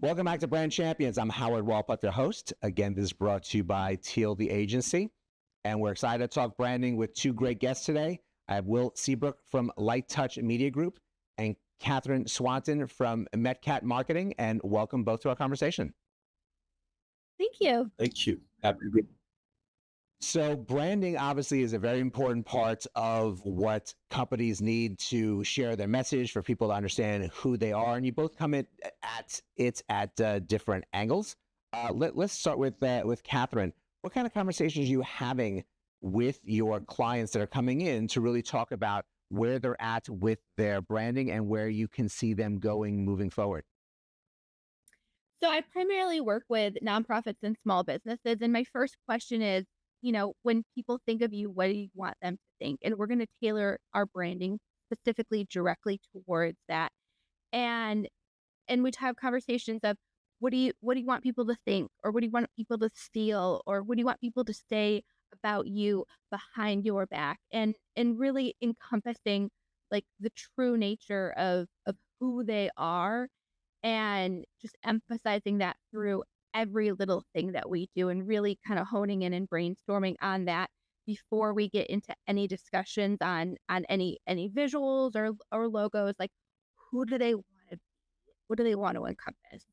Welcome back to Brand Champions. I'm Howard Wolpoff, your host. Again, this is brought to you by Teal the Agency. And we're excited to talk branding with two great guests today. I have Will Seabrook from Light Touch Media Group and Kathryn Swanton from Metkat Marketing. And welcome both to our conversation. Thank you. Thank you. Happy to be here. So branding obviously is a very important part of what companies need to share their message, for people to understand who they are. And you both come at different angles. Let's start with Kathryn. What kind of conversations are you having with your clients that are coming in to really talk about where they're at with their branding and where you can see them going moving forward? So I primarily work with nonprofits and small businesses. And my first question is, when people think of you, what do you want them to think? And we're going to tailor our branding specifically directly towards that. And we'd have conversations of what do you want people to think, or what do you want people to feel, or what do you want people to say about you behind your back, and really encompassing like the true nature of who they are, and just emphasizing that through every little thing that we do, and really kind of honing in and brainstorming on that before we get into any discussions on any visuals or logos. Like, who do they want to be? What do they want to encompass?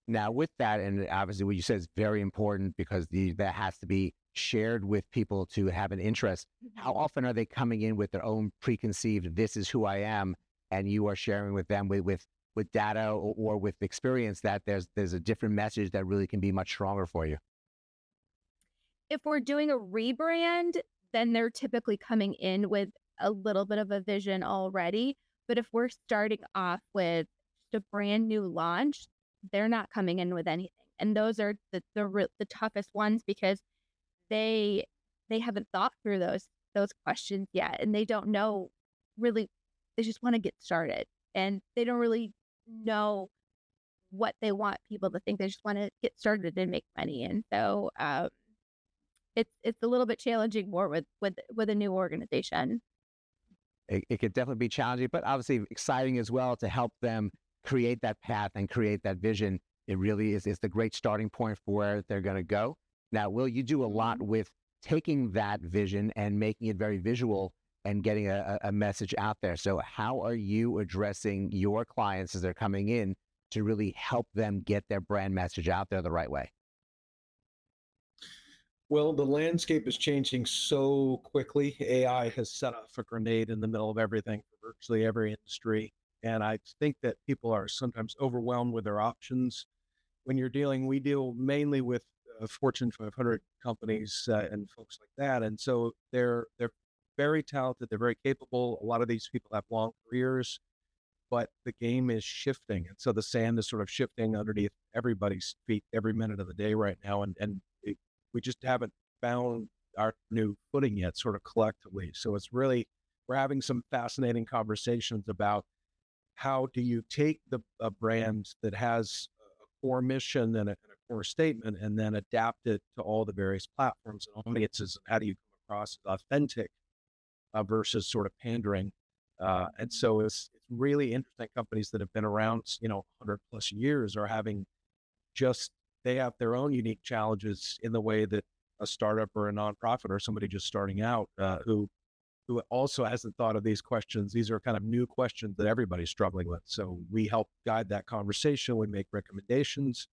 Now, with that, and obviously what you said is very important, because that has to be shared with people to have an interest. How often are they coming in with their own preconceived, this is who I am, and you are sharing with them with data or with experience that there's a different message that really can be much stronger for you? If we're doing a rebrand, then they're typically coming in with a little bit of a vision already. But if we're starting off with just a brand new launch, they're not coming in with anything. And those are the toughest ones, because they haven't thought through those questions yet, and they don't know really. They just want to get started, and they don't really know what they want people to think. They just want to get started and make money. And so it's a little bit challenging more with a new organization. It could definitely be challenging, but obviously exciting as well to help them create that path and create that vision. It really is the great starting point for where they're going to go. Now, Will, you do a lot with taking that vision and making it very visual and getting a message out there. So how are you addressing your clients as they're coming in to really help them get their brand message out there the right way? Well, the landscape is changing so quickly. AI has set off a grenade in the middle of everything for virtually every industry. And I think that people are sometimes overwhelmed with their options. We deal mainly with Fortune 500 companies and folks like that. And so they're very talented. They're very capable. A lot of these people have long careers, but the game is shifting. And so the sand is sort of shifting underneath everybody's feet every minute of the day right now. And we just haven't found our new footing yet, sort of collectively. So we're having some fascinating conversations about how do you take a brand that has a core mission and a core statement, and then adapt it to all the various platforms and audiences, and how do you come across as authentic versus sort of pandering. And so it's really interesting. Companies that have been around, 100 plus years are they have their own unique challenges in the way that a startup or a nonprofit or somebody just starting out who also hasn't thought of these questions. These are kind of new questions that everybody's struggling with. So we help guide that conversation. We make recommendations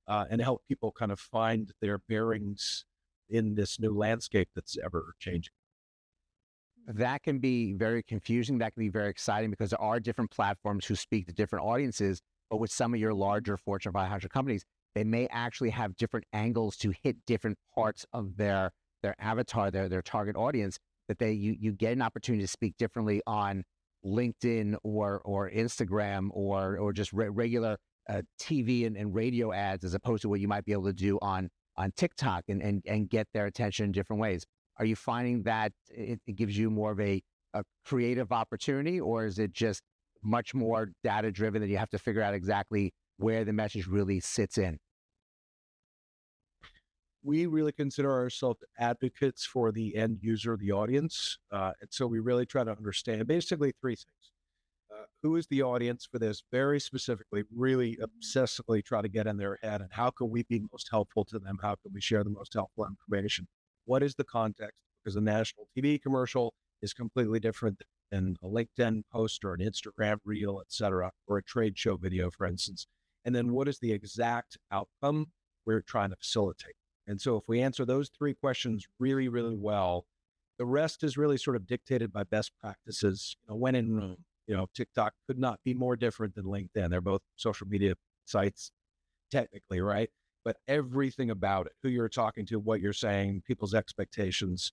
and help people kind of find their bearings in this new landscape that's ever changing. That can be very confusing. That can be very exciting, because there are different platforms who speak to different audiences. But with some of your larger Fortune 500 companies, they may actually have different angles to hit different parts of their avatar, their target audience, that you get an opportunity to speak differently on LinkedIn or Instagram or just regular TV and radio ads, as opposed to what you might be able to do on TikTok and get their attention in different ways. Are you finding that it gives you more of a creative opportunity, or is it just much more data driven that you have to figure out exactly where the message really sits in? We really consider ourselves advocates for the end user, the audience. And so we really try to understand basically three things. who is the audience for this very specifically, really obsessively try to get in their head, and how can we be most helpful to them? How can we share the most helpful information? What is the context? Because a national TV commercial is completely different than a LinkedIn post or an Instagram reel, et cetera, or a trade show video, for instance. And then what is the exact outcome we're trying to facilitate? And so if we answer those three questions really, really well, the rest is really sort of dictated by best practices, when in Rome. TikTok could not be more different than LinkedIn. They're both social media sites, technically, right? But everything about it, who you're talking to, what you're saying, people's expectations,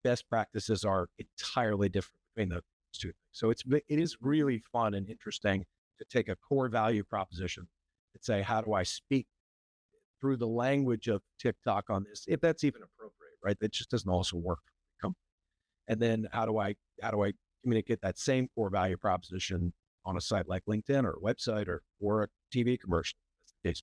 best practices are entirely different between those two things. So it is really fun and interesting to take a core value proposition and say, how do I speak through the language of TikTok on this, if that's even appropriate, right? That just doesn't also work for the company. And then how do I communicate that same core value proposition on a site like LinkedIn or a website or a TV commercial? That's the case.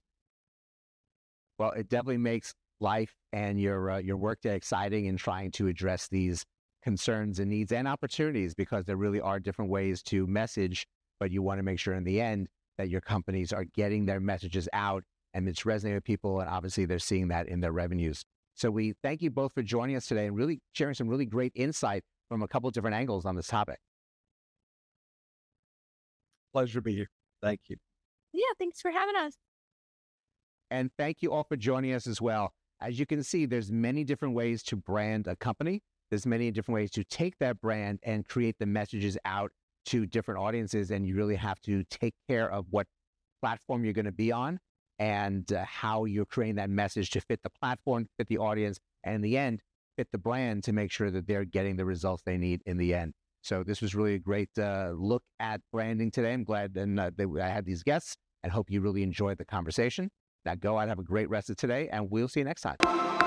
Well, it definitely makes life and your workday exciting in trying to address these concerns and needs and opportunities, because there really are different ways to message, but you want to make sure in the end that your companies are getting their messages out and it's resonating with people, and obviously they're seeing that in their revenues. So we thank you both for joining us today and really sharing some really great insight from a couple of different angles on this topic. Pleasure to be here. Thank you. Yeah, thanks for having us. And thank you all for joining us as well. As you can see, there's many different ways to brand a company. There's many different ways to take that brand and create the messages out to different audiences. And you really have to take care of what platform you're going to be on and how you're creating that message to fit the platform, fit the audience, and in the end, fit the brand to make sure that they're getting the results they need in the end. So this was really a great look at branding today. I'm glad I had these guests and hope you really enjoyed the conversation. Now go out, have a great rest of today, and we'll see you next time.